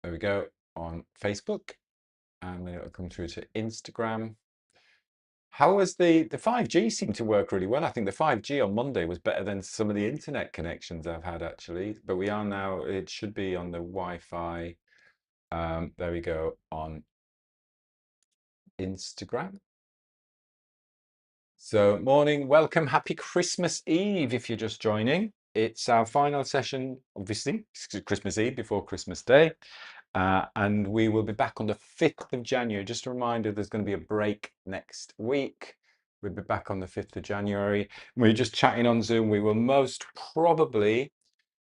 There we go, on Facebook, and then it'll come through to Instagram. How was the 5G seemed to work really well. I think the 5G on Monday was better than some of the internet connections I've had actually. But we are now, it should be on the Wi-Fi. There we go, on Instagram. So morning, welcome, happy Christmas Eve if you're just joining. It's our final session, obviously, it's Christmas Eve before Christmas Day. And we will be back on the 5th of January. Just a reminder, there's going to be a break next week. We'll be back on the 5th of January. We're just chatting on Zoom. We will most probably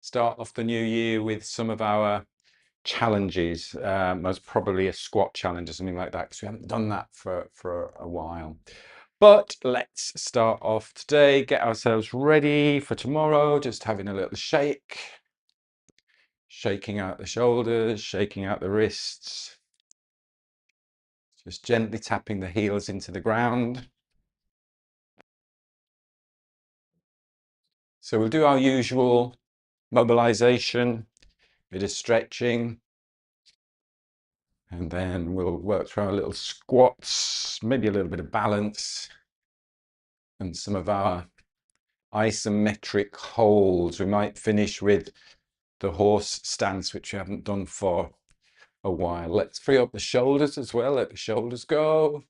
start off the new year with some of our challenges, most probably a squat challenge or something like that, because we haven't done that for a while. But let's start off today, get ourselves ready for tomorrow, just having a little shake. Shaking out the shoulders, shaking out the wrists. Just gently tapping the heels into the ground. So we'll do our usual mobilization, bit of stretching, and then we'll work through our little squats, maybe a little bit of balance, and some of our isometric holds. We might finish with the horse stance, which we haven't done for a while. Let's free up the shoulders as well. Let the shoulders go.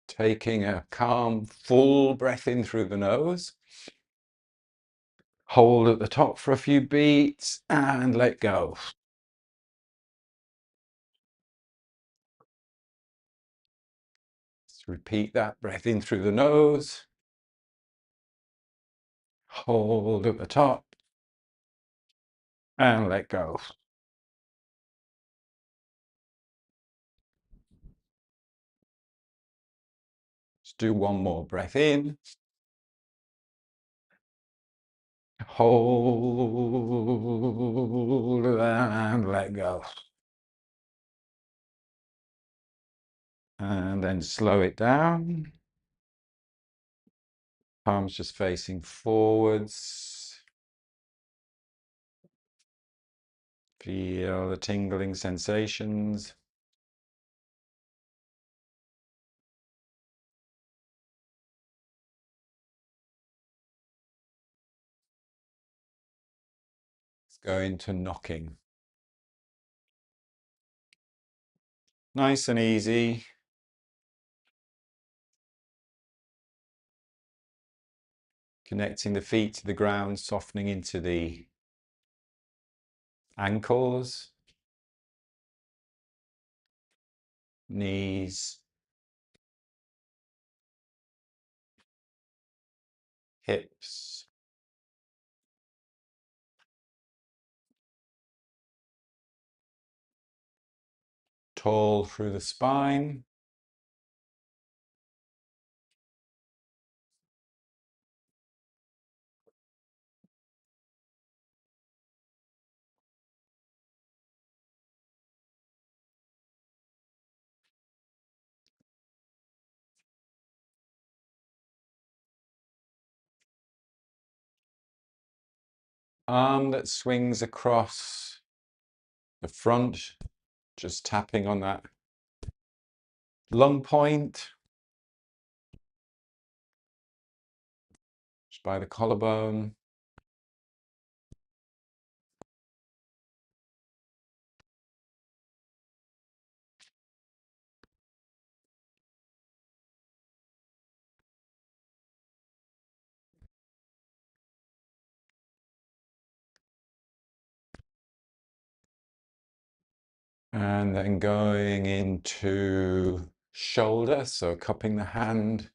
Taking a calm, full breath in through the nose. Hold at the top for a few beats and let go. Just repeat that breath in through the nose. Hold at the top and let go. Let's do one more breath in. Hold and let go. And then slow it down. Palms just facing forwards. Feel the tingling sensations. Let's go into knocking. Nice and easy. Connecting the feet to the ground, softening into the ankles, knees, hips. Tall through the spine. Arm that swings across the front, just tapping on that lung point, just by the collarbone. And then going into shoulder, so cupping the hand,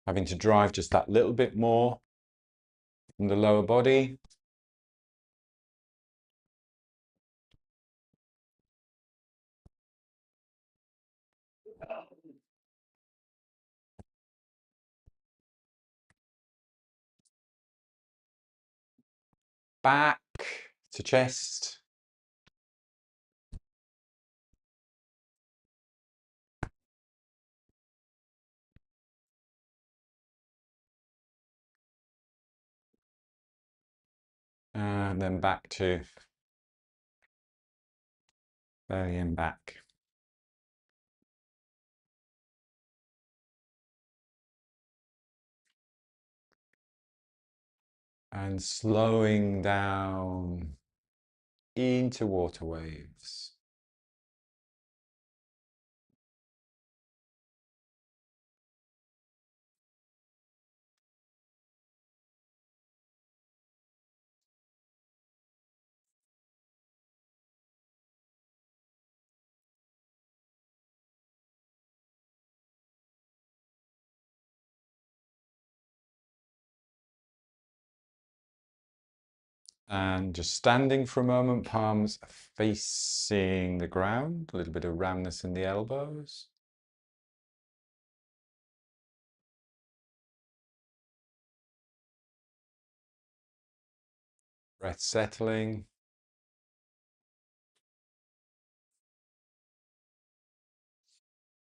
having to drive just that little bit more from the lower body. Back to chest. And then back to belly and back. And slowing down into water waves. And just standing for a moment, palms facing the ground, a little bit of roundness in the elbows. Breath settling.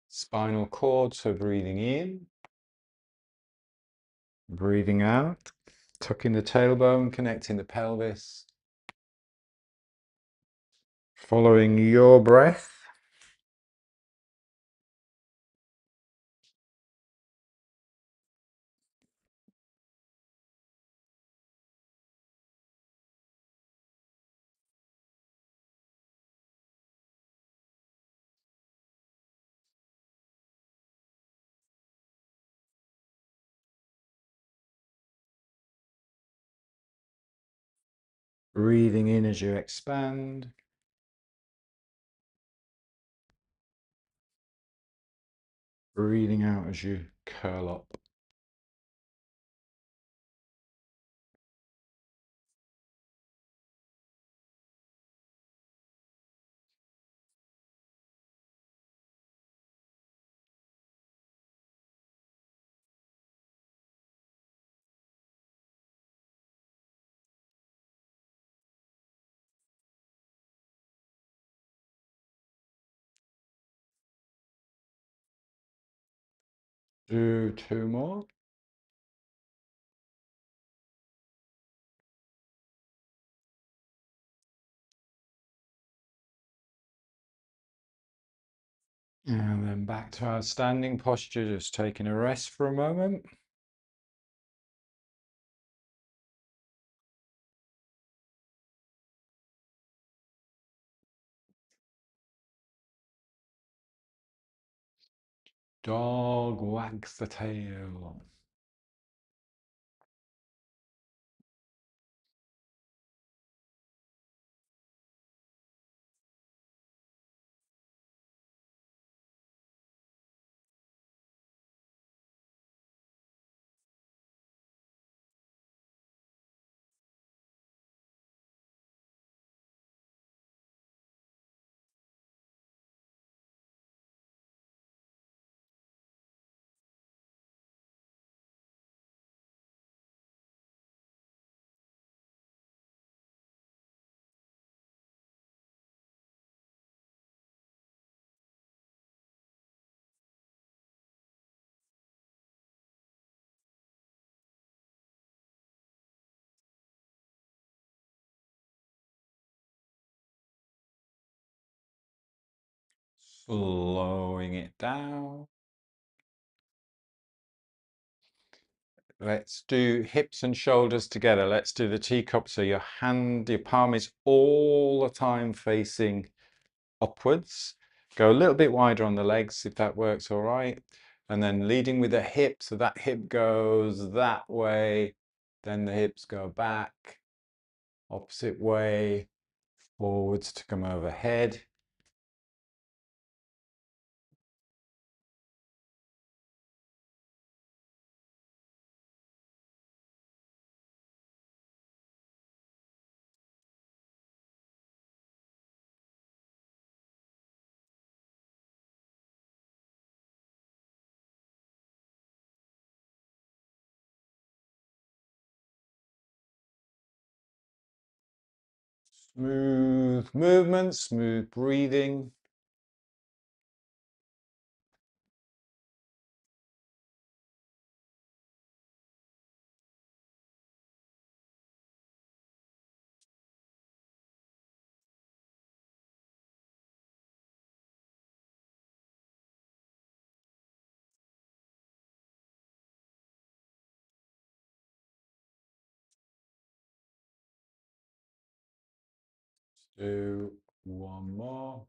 Spinal cord, so breathing in, breathing out, tucking the tailbone, connecting the pelvis. Following your breath. Breathing in as you expand. Breathing out as you curl up. Do two more. And then back to our standing posture, just taking a rest for a moment. Dog wags the tail. Slowing it down. Let's do hips and shoulders together. Let's do the teacup. So your palm is all the time facing upwards. Go a little bit wider on the legs if that works all right. And then leading with the hip. So that hip goes that way. Then the hips go back, opposite way, forwards to come overhead. Smooth movement, smooth breathing. Do one more.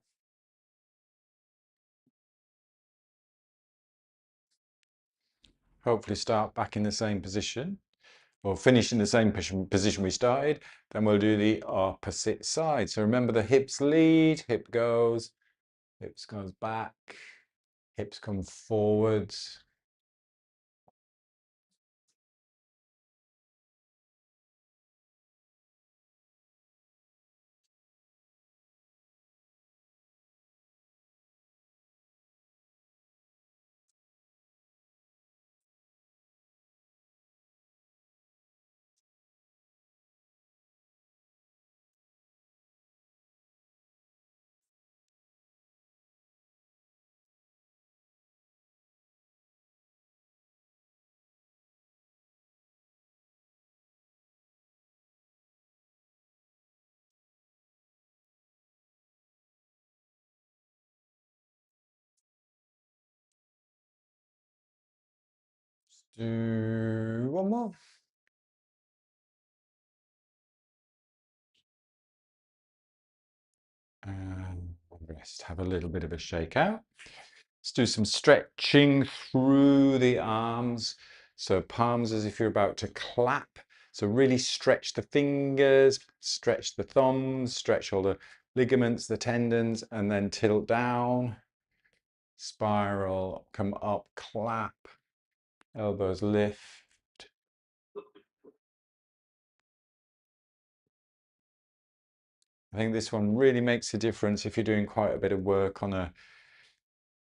Hopefully start back in the same position, or finish in the same position we started. Then we'll do the opposite side. So remember, the hips lead, hips goes back, hips come forwards. Do one more. And rest, have a little bit of a shake out. Let's do some stretching through the arms. So palms as if you're about to clap. So really stretch the fingers, stretch the thumbs, stretch all the ligaments, the tendons, and then tilt down, spiral, come up, clap, elbows lift. I think this one really makes a difference if you're doing quite a bit of work on a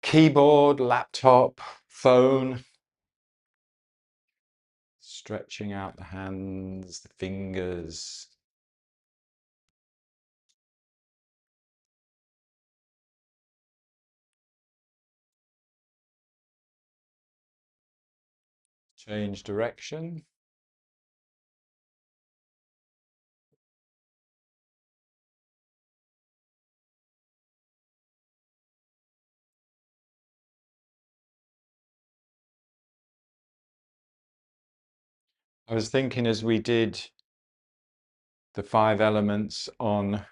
keyboard, laptop, phone. Stretching out the hands, the fingers. Change direction. I was thinking as we did the 5 elements on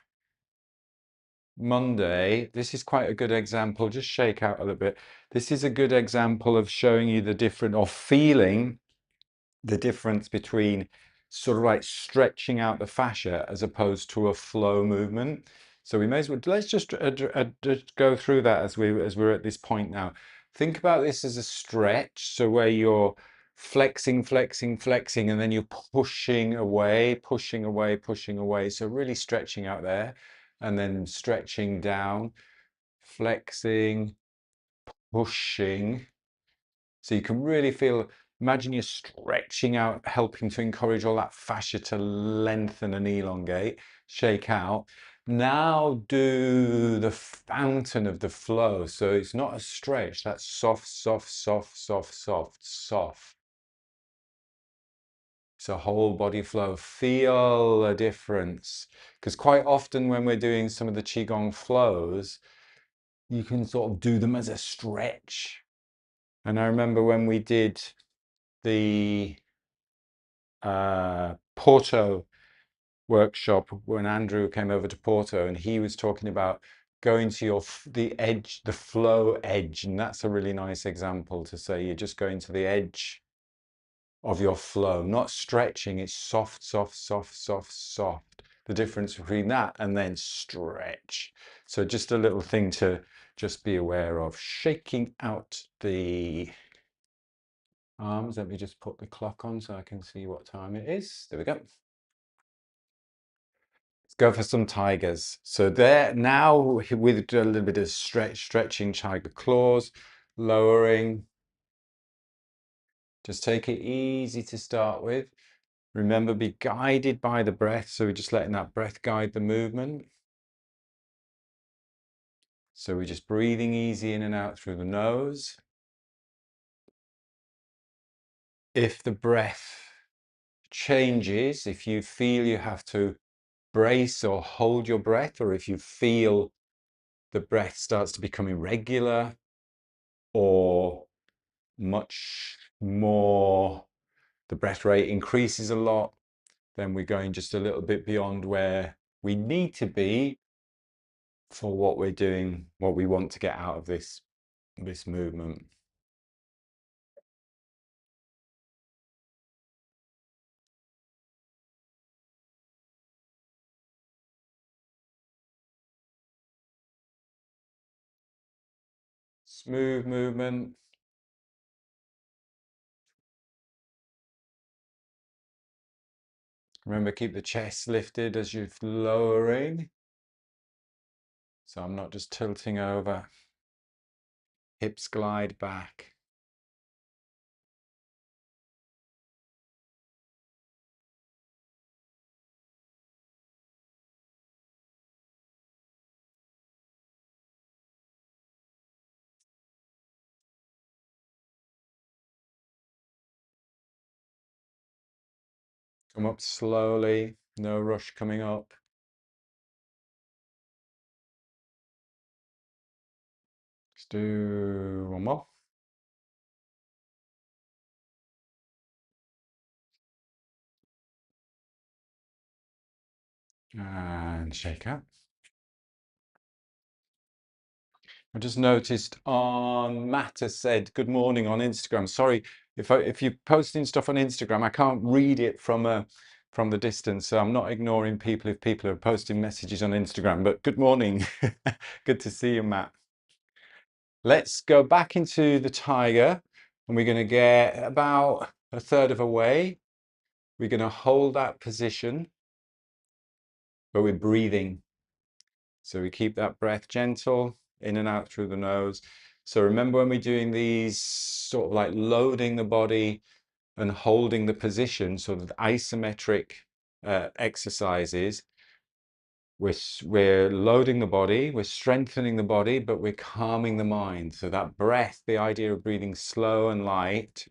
Monday, this is quite a good example. Just shake out a little bit. This is a good example of showing you the different, or feeling the difference between sort of like stretching out the fascia as opposed to a flow movement. So we may as well, let's just go through that as we're at this point now. Think about this as a stretch. So where you're flexing, flexing, flexing, and then you're pushing away, pushing away, pushing away. So really stretching out there, and then stretching down, flexing, pushing. So you can really feel, imagine you're stretching out, helping to encourage all that fascia to lengthen and elongate, shake out. Now do the fountain of the flow. So it's not a stretch, that's soft, soft, soft, soft, soft, soft. It's a whole body flow. Feel a difference. Because quite often when we're doing some of the Qigong flows, you can sort of do them as a stretch. And I remember when we did the Porto workshop, when Andrew came over to Porto, and he was talking about going to the edge, the flow edge, and that's a really nice example to say you're just going to the edge of your flow, not stretching. It's soft, soft, soft, soft, soft. The difference between that and then stretch. So just a little thing to just be aware of. Shaking out the arms. Let me just put the clock on so I can see what time it is. There we go. Let's go for some tigers. So there now, with a little bit of stretching tiger claws, lowering. Just take it easy to start with. Remember, be guided by the breath. So we're just letting that breath guide the movement. So we're just breathing easy in and out through the nose. If the breath changes, if you feel you have to brace or hold your breath, or if you feel the breath starts to become irregular or much more, the breath rate increases a lot, then we're going just a little bit beyond where we need to be for what we're doing, what we want to get out of this movement. Smooth movement. Remember, keep the chest lifted as you're lowering. So I'm not just tilting over. Hips glide back. Come up slowly, no rush coming up. Let's do one more. And shake out. I just noticed on Matt has said good morning on Instagram. Sorry if you're posting stuff on Instagram, I can't read it from the distance. So I'm not ignoring people if people are posting messages on Instagram. But good morning, good to see you, Matt. Let's go back into the tiger, and we're going to get about a third of a way. We're going to hold that position, but we're breathing. So we keep that breath gentle, in and out through the nose. So remember when we're doing these sort of like loading the body and holding the position, sort of isometric exercises, we're loading the body, we're strengthening the body, but we're calming the mind. So that breath, the idea of breathing slow and light,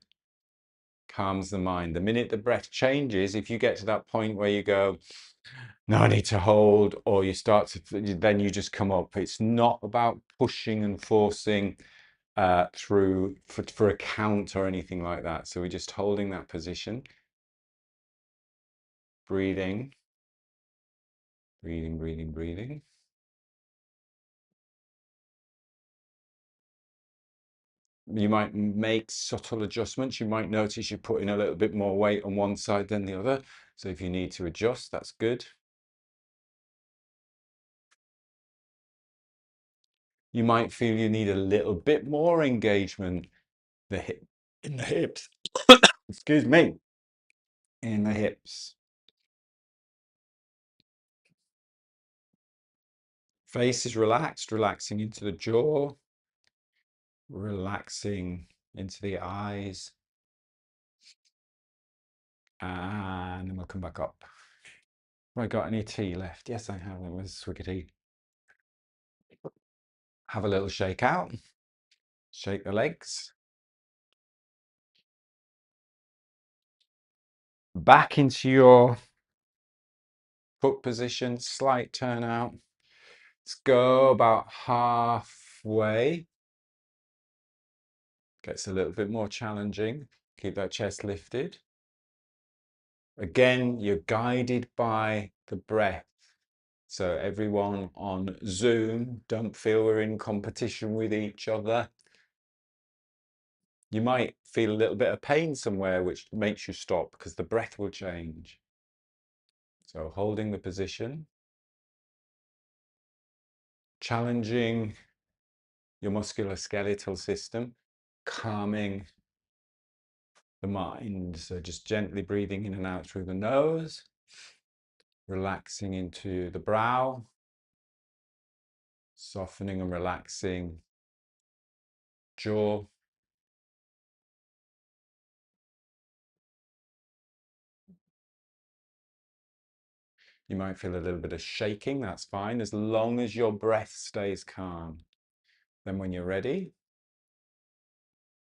calms the mind. The minute the breath changes, if you get to that point where you go, no, I need to hold, or you start to, then you just come up. It's not about pushing and forcing through for a count or anything like that. So we're just holding that position, breathing, breathing, breathing, breathing. You might make subtle adjustments. You might notice you're putting a little bit more weight on one side than the other. So if you need to adjust, that's good. You might feel you need a little bit more engagement in the hips. Excuse me, in the hips. Face is relaxed, relaxing into the jaw, relaxing into the eyes, and then we'll come back up. Have I got any tea left? Yes, I have. It was swiggity. Have a little shake out. Shake the legs. Back into your foot position, slight turn out. Let's go about halfway. Gets a little bit more challenging. Keep that chest lifted. Again, you're guided by the breath. So everyone on Zoom, don't feel we're in competition with each other. You might feel a little bit of pain somewhere, which makes you stop because the breath will change. So holding the position, challenging your musculoskeletal system, calming the mind. So just gently breathing in and out through the nose, relaxing into the brow, softening and relaxing jaw. You might feel a little bit of shaking, that's fine, as long as your breath stays calm. Then when you're ready,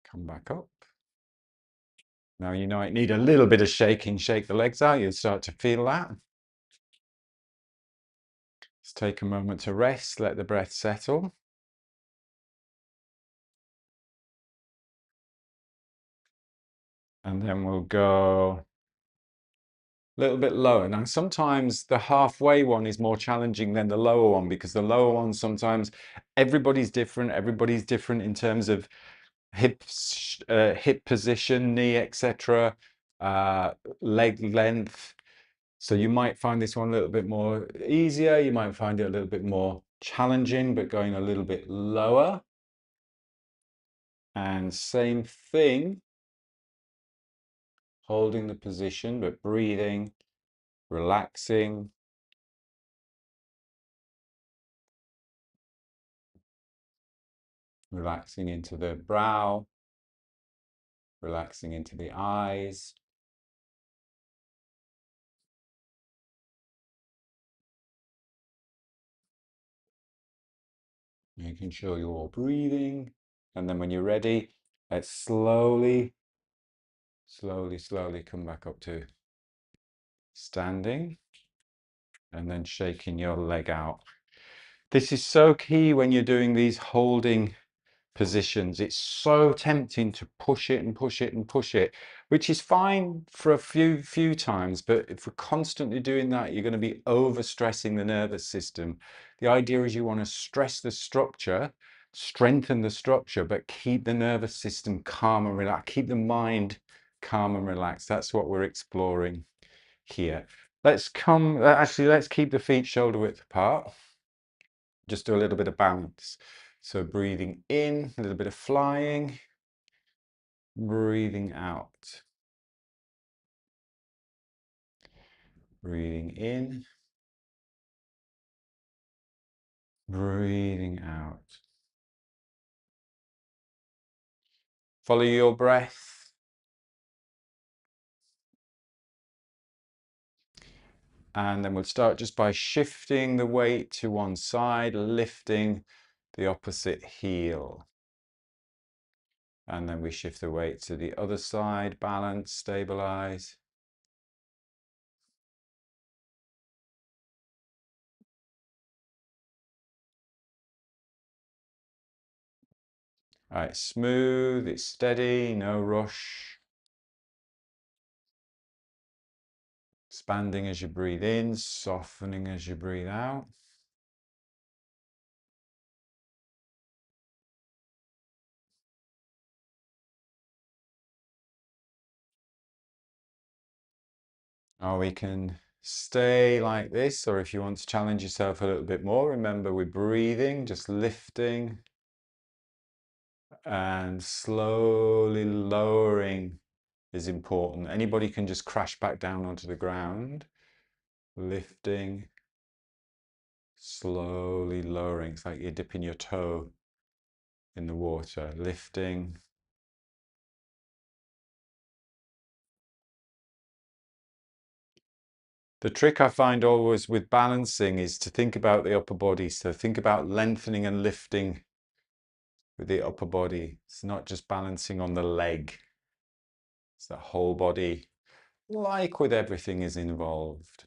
come back up. Now you might need a little bit of shaking, shake the legs out, you'll start to feel that. Let's take a moment to rest, let the breath settle. And then we'll go A little bit lower. Now, sometimes the halfway one is more challenging than the lower one because the lower one sometimes everybody's different in terms of hip position, knee, etc., leg length. So you might find this one a little bit more easier. You might find it a little bit more challenging, but going a little bit lower. And same thing, holding the position, but breathing, relaxing. Relaxing into the brow, relaxing into the eyes. Making sure you're all breathing. And then when you're ready, let's slowly come back up to standing and then shaking your leg out. This is so key when you're doing these holding positions. It's so tempting to push it and push it and push it, which is fine for a few times, but if we're constantly doing that, you're going to be overstressing the nervous system. The idea is you want to stress the structure, strengthen the structure, but keep the nervous system calm and relaxed, keep the mind calm and relaxed. That's what we're exploring here. Let's keep the feet shoulder width apart. Just do a little bit of balance. So breathing in, a little bit of flying, breathing out. Breathing in, breathing out. Follow your breath. And then we'll start just by shifting the weight to one side, lifting the opposite heel. And then we shift the weight to the other side, balance, stabilize. All right, smooth, it's steady, no rush. Expanding as you breathe in, softening as you breathe out. Or we can stay like this, or if you want to challenge yourself a little bit more, remember we're breathing, just lifting and slowly lowering is important. Anybody can just crash back down onto the ground. Lifting, slowly lowering. It's like you're dipping your toe in the water. Lifting. The trick I find always with balancing is to think about the upper body. So think about lengthening and lifting with the upper body. It's not just balancing on the leg. It's the whole body, like with everything, is involved.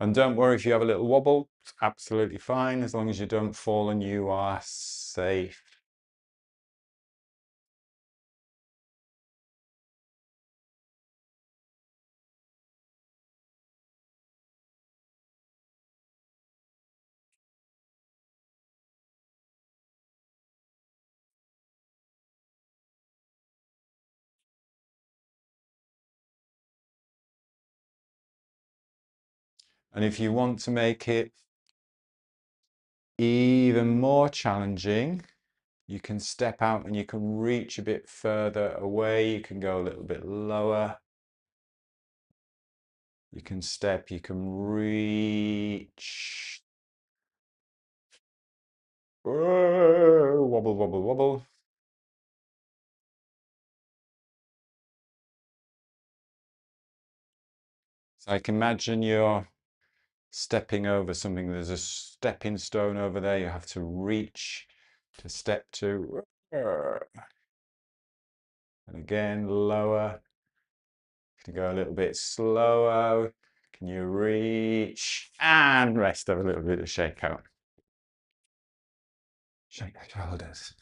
And don't worry if you have a little wobble, it's absolutely fine as long as you don't fall and you are safe. And if you want to make it even more challenging, you can step out and you can reach a bit further away. You can go a little bit lower. You can step, you can reach. Wobble, wobble, wobble. So I can imagine you're stepping over something. There's a stepping stone over there. You have to reach to step to. And again, lower. Can you go a little bit slower? Can you reach and rest? Have a little bit of shake out. Shake the shoulders.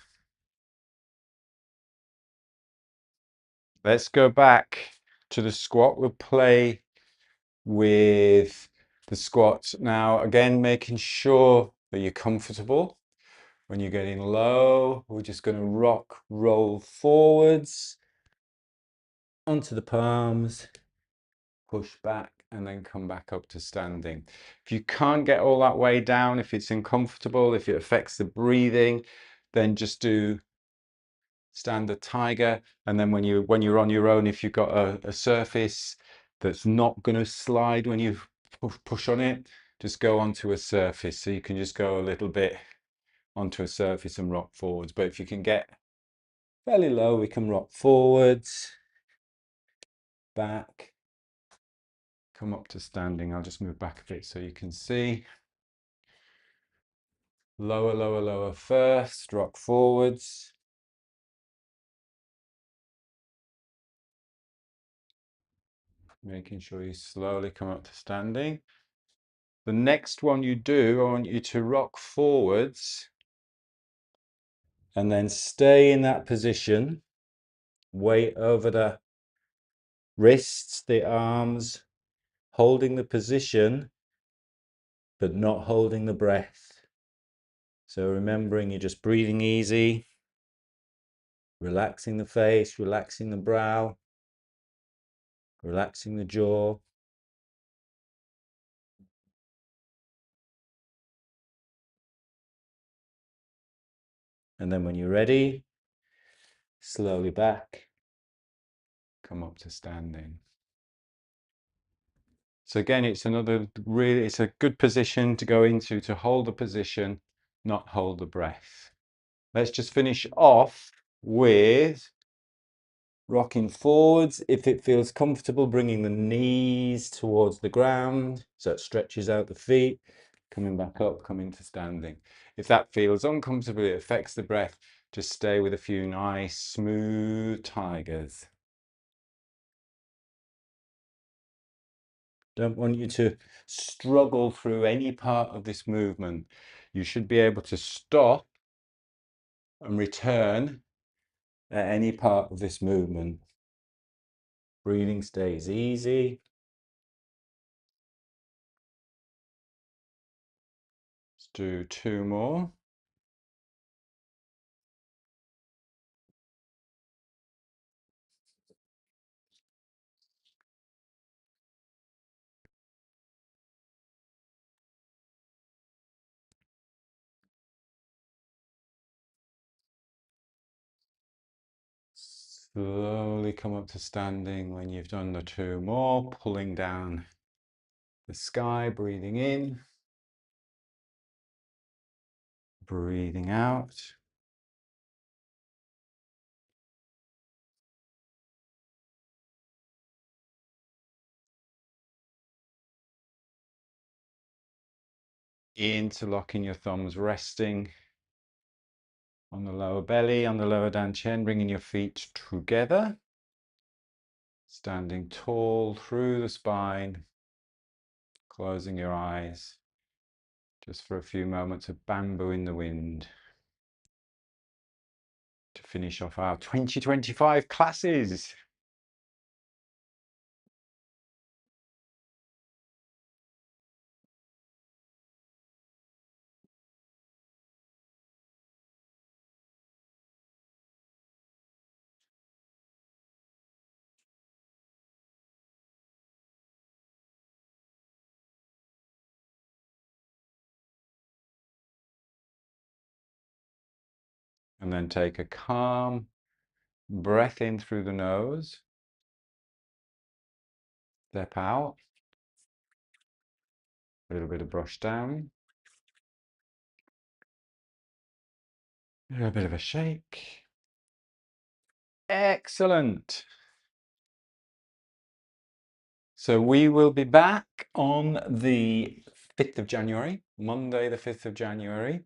Let's go back to the squat. We'll play with the squats now, again making sure that you're comfortable. When you're getting low, we're just going to rock, roll forwards onto the palms, push back, and then come back up to standing. If you can't get all that way down, if it's uncomfortable, if it affects the breathing, then just do standard tiger. And then when you're on your own, if you've got a surface that's not going to slide when you push on it, just go onto a surface. So you can just go a little bit onto a surface and rock forwards. But if you can get fairly low, we can rock forwards, back, come up to standing. I'll just move back a bit so you can see. Lower, lower, lower first, rock forwards. Making sure you slowly come up to standing. The next one you do, I want you to rock forwards and then stay in that position. Weight over the wrists, the arms, holding the position, but not holding the breath. So remembering you're just breathing easy, relaxing the face, relaxing the brow, relaxing the jaw. And then when you're ready, slowly back, come up to standing. So again, it's a good position to go into, to hold the position, not hold the breath. Let's just finish off with rocking forwards. If it feels comfortable, bringing the knees towards the ground, so it stretches out the feet, coming back up, coming to standing. If that feels uncomfortable, it affects the breath, just stay with a few nice, smooth tigers. Don't want you to struggle through any part of this movement. You should be able to stop and return at any part of this movement. Breathing stays easy. Let's do 2 more. Slowly come up to standing when you've done the 2 more, pulling down the sky, breathing in, breathing out. Interlocking your thumbs, resting on the lower belly, on the lower down chin, bringing your feet together. Standing tall through the spine, closing your eyes, just for a few moments of bamboo in the wind to finish off our 2025 classes. And then take a calm breath in through the nose. Step out. A little bit of brush down. A little bit of a shake. Excellent. So we will be back on the 5th of January, Monday the 5th of January.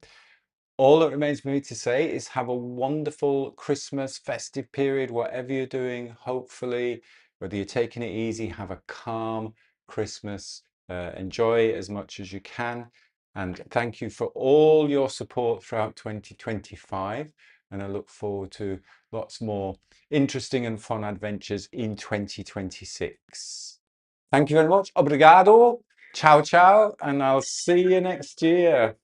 All that remains for me to say is have a wonderful Christmas festive period, whatever you're doing. Hopefully, whether you're taking it easy, have a calm Christmas. Enjoy as much as you can. And thank you for all your support throughout 2025. and I look forward to lots more interesting and fun adventures in 2026. Thank you very much. Obrigado. Ciao, ciao. And I'll see you next year.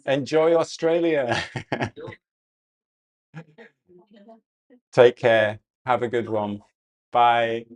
Enjoy Australia. Take care. Have a good one. Bye.